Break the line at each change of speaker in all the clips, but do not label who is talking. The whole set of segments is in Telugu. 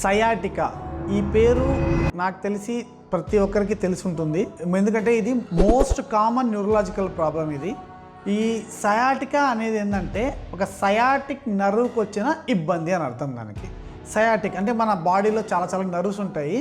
సయాటికా ఈ పేరు నాకు తెలిసి ప్రతి ఒక్కరికి తెలిసి ఉంటుంది, ఎందుకంటే ఇది మోస్ట్ కామన్ న్యూరలాజికల్ ప్రాబ్లం. ఈ సయాటికా అనేది ఏంటంటే ఒక సయాటిక్ నర్వ్కి వచ్చిన ఇబ్బంది అని అర్థం. దానికి సయాటిక్ అంటే మన బాడీలో చాలా చాలా నర్వ్స్ ఉంటాయి,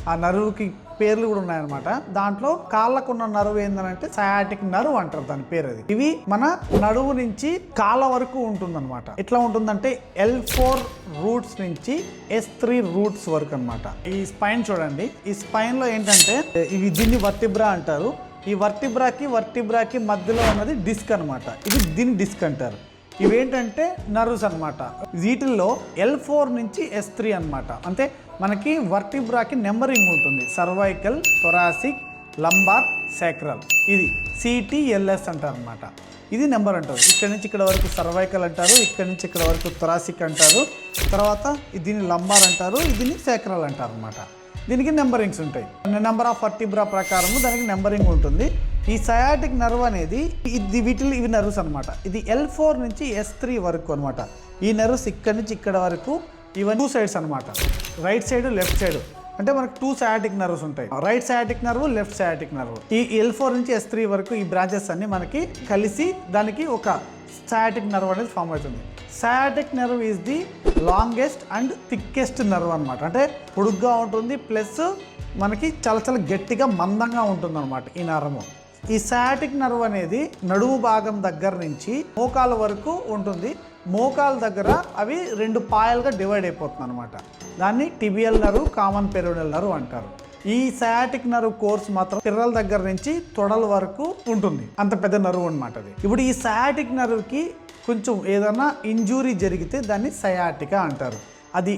ఆ నర్వ్కి పేర్లు కూడా ఉన్నాయన్నమాట. దాంట్లో కాళ్ళకున్న నరువు ఏంటంటే సయాటిక్ నర్వ్ అంటారు, దాని పేరు అది. ఇవి మన నడువు నుంచి కాళ్ళ వరకు ఉంటుందన్నమాట. ఎట్లా ఉంటుందంటే L4 రూట్స్ నుంచి S3 రూట్స్ వరకు అనమాట. ఈ స్పైన్ చూడండి, ఈ స్పైన్ లో ఏంటంటే ఇవి దీన్ని వర్టిబ్రా అంటారు. ఈ వర్టిబ్రాకి మధ్యలో ఉన్నది డిస్క్ అనమాట. ఇది దీన్ని డిస్క్ అంటారు. ఇవేంటంటే నర్వ్స్ అనమాట. వీటిల్లో L4 నుంచి S3 అనమాట. అంటే మనకి వర్టిబ్రాకి నెంబరింగ్ ఉంటుంది, సర్వైకల్, థొరాసిక్, లంబార్, సాక్రల్. ఇది CTLS అంటారు అనమాట. ఇది నెంబర్ అంటారు. ఇక్కడ నుంచి ఇక్కడ వరకు సర్వైకల్ అంటారు, ఇక్కడ నుంచి ఇక్కడ వరకు థొరాసిక్ అంటారు, తర్వాత దీన్ని లంబార్ అంటారు, దీన్ని సాక్రల్ అంటారు అనమాట. దీనికి నెంబరింగ్స్ ఉంటాయి. నెంబర్ ఆఫ్ వర్టిబ్రా ప్రకారం దానికి నెంబరింగ్ ఉంటుంది. ఈ సయాటిక్ నర్వ్ అనేది వీటిలో ఇవి నర్వ్స్ అనమాట. ఇది L4 నుంచి S3 వరకు అనమాట. ఈ నర్వ్స్ ఇక్కడ నుంచి ఇక్కడ వరకు ఇవన్నీ 2 సైడ్స్ అనమాట, రైట్ సైడ్ లెఫ్ట్ సైడ్. అంటే మనకు 2 సయాటిక్ నర్వ్స్ ఉంటాయి, right sciatic nerve, left sciatic nerve. ఈ L4 నుంచి S3 వరకు ఈ బ్రాంచెస్ అన్ని మనకి కలిసి దానికి ఒక సయాటిక్ నర్వ్ అనేది ఫామ్ అవుతుంది. Sciatic nerve is the longest and thickest nerve అనమాట. అంటే పొడుగ్గా ఉంటుంది, ప్లస్ మనకి చాలా చాలా గట్టిగా మందంగా ఉంటుంది అనమాట ఈ నరము. ఈ సయాటిక్ నర్వ్ అనేది నడుము భాగం దగ్గర నుంచి మోకాల వరకు ఉంటుంది. మోకాల దగ్గర అవి 2 పాయలుగా డివైడ్ అయిపోతుంది అనమాట. దాన్ని tibial nerve, common peroneal nerve అంటారు. ఈ సయాటిక్ నర్వ్ కోర్స్ మాత్రం పిర్రల దగ్గర నుంచి తొడల వరకు ఉంటుంది, అంత పెద్ద నర్వ్ అనమాట అది. ఇప్పుడు ఈ సయాటిక్ నర్వ్కి కొంచెం ఏదైనా ఇంజూరీ జరిగితే దాన్ని సయాటికా అంటారు. అది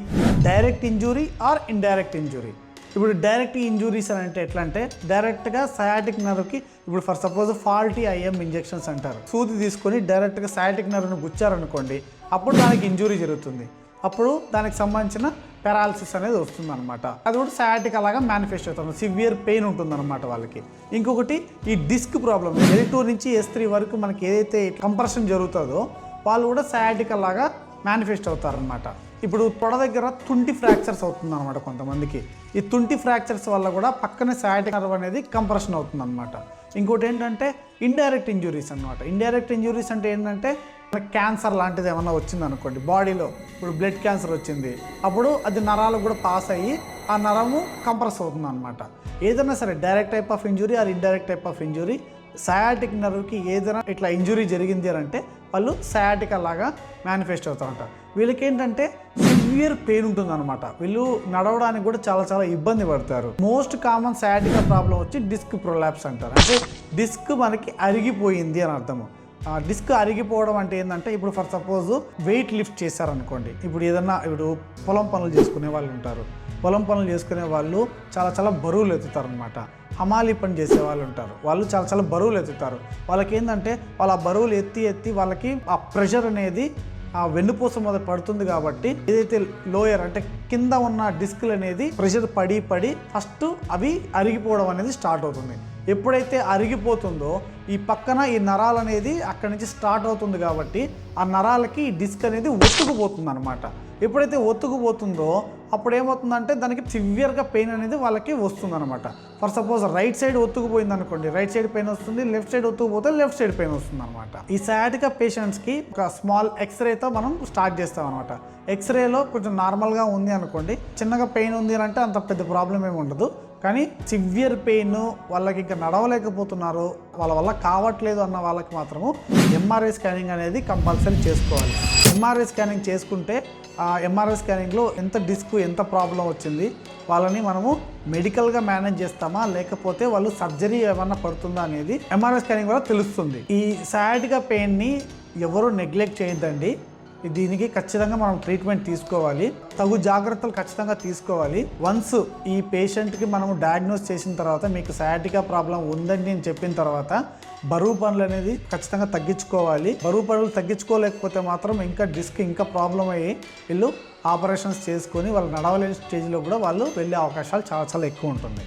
direct injury are indirect injury. ఇప్పుడు డైరెక్ట్ ఇంజూరీస్ అని అంటే ఎట్లా అంటే డైరెక్ట్గా సయాటిక్ నర్వ్కి ఇప్పుడు for suppose faulty IM injections అంటారు. సూది తీసుకొని డైరెక్ట్గా సయాటిక్ నర్వ్ను గుచ్చారనుకోండి, అప్పుడు దానికి ఇంజూరీ జరుగుతుంది. అప్పుడు దానికి సంబంధించిన పెరాలసిస్ అనేది వస్తుంది అనమాట. అది కూడా సయాటిక్ అలాగా మేనిఫెస్ట్ అవుతుంది, సివియర్ పెయిన్ ఉంటుంది అనమాట వాళ్ళకి. ఇంకొకటి ఈ డిస్క్ ప్రాబ్లం, L2 నుంచి S3 వరకు మనకి ఏదైతే కంప్రెషన్ జరుగుతుందో వాళ్ళు కూడా సయాటిక్ అలాగా మేనిఫెస్ట్ అవుతారనమాట. ఇప్పుడు తొడ దగ్గర తుంటి ఫ్రాక్చర్స్ అవుతుంది అనమాట కొంతమందికి. ఈ తుంటి ఫ్రాక్చర్స్ వల్ల కూడా పక్కనే సయాటిక్ నర్వ్ అనేది కంప్రెషన్ అవుతుంది అనమాట. ఇంకోటి ఏంటంటే ఇండైరెక్ట్ ఇంజురీస్ అనమాట. ఇండైరెక్ట్ ఇంజురీస్ అంటే ఏంటంటే క్యాన్సర్ లాంటిది ఏమన్నా వచ్చింది అనుకోండి బాడీలో, ఇప్పుడు బ్లడ్ క్యాన్సర్ వచ్చింది, అప్పుడు అది నరాలకు కూడా పాస్ అయ్యి ఆ నరము కంప్రెస్ అవుతుంది అనమాట. ఏదైనా సరే direct type of injury or indirect type of injury, sciatic నర్వ్కి ఏదైనా ఇట్లా ఇంజురీ జరిగింది అని అంటే వాళ్ళు సయాటికా లాగా మేనిఫెస్ట్ అవుతూ ఉంటారు. వీళ్ళకి ఏంటంటే సివియర్ పెయిన్ ఉంటుంది అనమాట. వీళ్ళు నడవడానికి కూడా చాలా చాలా ఇబ్బంది పడతారు. మోస్ట్ కామన్ సయాటికా ప్రాబ్లం వచ్చి డిస్క్ ప్రొలాప్స్ అంటారు. అంటే డిస్క్ మనకి అరిగిపోయింది అని అర్థము. డిస్క్ అరిగిపోవడం అంటే ఏంటంటే ఇప్పుడు ఫర్ సపోజ్ వెయిట్ లిఫ్ట్ చేశారనుకోండి, ఇప్పుడు ఏదన్నా ఇప్పుడు పొలం పనులు చేసుకునే వాళ్ళు ఉంటారు, పొలం పనులు చేసుకునే వాళ్ళు చాలా చాలా బరువులు ఎత్తుతారు అనమాట. హమాలీ పని చేసే వాళ్ళు ఉంటారు, వాళ్ళు చాలా చాలా బరువులు ఎత్తుతారు. వాళ్ళకి ఏంటంటే వాళ్ళ బరువులు ఎత్తి వాళ్ళకి ఆ ప్రెషర్ అనేది ఆ వెన్నుపూస మీద పడుతుంది. కాబట్టి ఏదైతే లోయర్ అంటే కింద ఉన్న డిస్క్లు అనేది ప్రెషర్ పడి ఫస్ట్ అవి అరిగిపోవడం అనేది స్టార్ట్ అవుతుంది. ఎప్పుడైతే అరిగిపోతుందో ఈ పక్కన ఈ నరాలు అనేది అక్కడి నుంచి స్టార్ట్ అవుతుంది. కాబట్టి ఆ నరాలకి ఈ డిస్క్ అనేది ఒత్తుకుపోతుంది అనమాట. ఎప్పుడైతే ఒత్తుకుపోతుందో అప్పుడు ఏమవుతుందంటే దానికి సివియర్గా పెయిన్ అనేది వాళ్ళకి వస్తుంది అనమాట. ఫర్ సపోజ్ రైట్ సైడ్ ఒత్తుకుపోయింది అనుకోండి, రైట్ సైడ్ పెయిన్ వస్తుంది, లెఫ్ట్ సైడ్ ఒత్తుకుపోతే లెఫ్ట్ సైడ్ పెయిన్ వస్తుంది అనమాట. ఈ సయాటికా పేషెంట్స్కి ఒక స్మాల్ ఎక్స్రేతో మనం స్టార్ట్ చేస్తాం అనమాట. ఎక్స్రేలో కొంచెం నార్మల్గా ఉంది అనుకోండి, చిన్నగా పెయిన్ ఉంది అంటే అంత పెద్ద ప్రాబ్లం ఏమి ఉండదు. కానీ సివియర్ పెయిన్ వాళ్ళకి ఇంకా నడవలేకపోతున్నారు, వాళ్ళ వల్ల కావట్లేదు అన్న వాళ్ళకి మాత్రము MRI స్కానింగ్ అనేది కంపల్సరీ చేసుకోవాలి. MRI స్కానింగ్ చేసుకుంటే ఆ MRI స్కానింగ్లో ఎంత డిస్క్ ఎంత ప్రాబ్లం వచ్చింది, వాళ్ళని మనము మెడికల్గా మేనేజ్ చేస్తామా లేకపోతే వాళ్ళు సర్జరీ ఏమన్నా పడుతుందా అనేది MRI స్కానింగ్ వల్ల తెలుస్తుంది. ఈ సయాటికా పెయిన్ని ఎవరు నెగ్లెక్ట్ చేయొద్దండి. దీనికి ఖచ్చితంగా మనం ట్రీట్మెంట్ తీసుకోవాలి, తగు జాగ్రత్తలు ఖచ్చితంగా తీసుకోవాలి. వన్స్ ఈ పేషెంట్కి మనం డయాగ్నోస్ చేసిన తర్వాత మీకు సయాటికా ప్రాబ్లం ఉందని నేను చెప్పిన తర్వాత బరువు పనులు అనేది ఖచ్చితంగా తగ్గించుకోవాలి. బరువు పనులు తగ్గించుకోలేకపోతే మాత్రం ఇంకా డిస్క్ ఇంకా ప్రాబ్లం అయ్యి వీళ్ళు ఆపరేషన్స్ చేసుకొని వాళ్ళు నడవలేని స్టేజ్లో కూడా వాళ్ళు వెళ్ళే అవకాశాలు చాలా చాలా ఎక్కువ ఉంటుంది.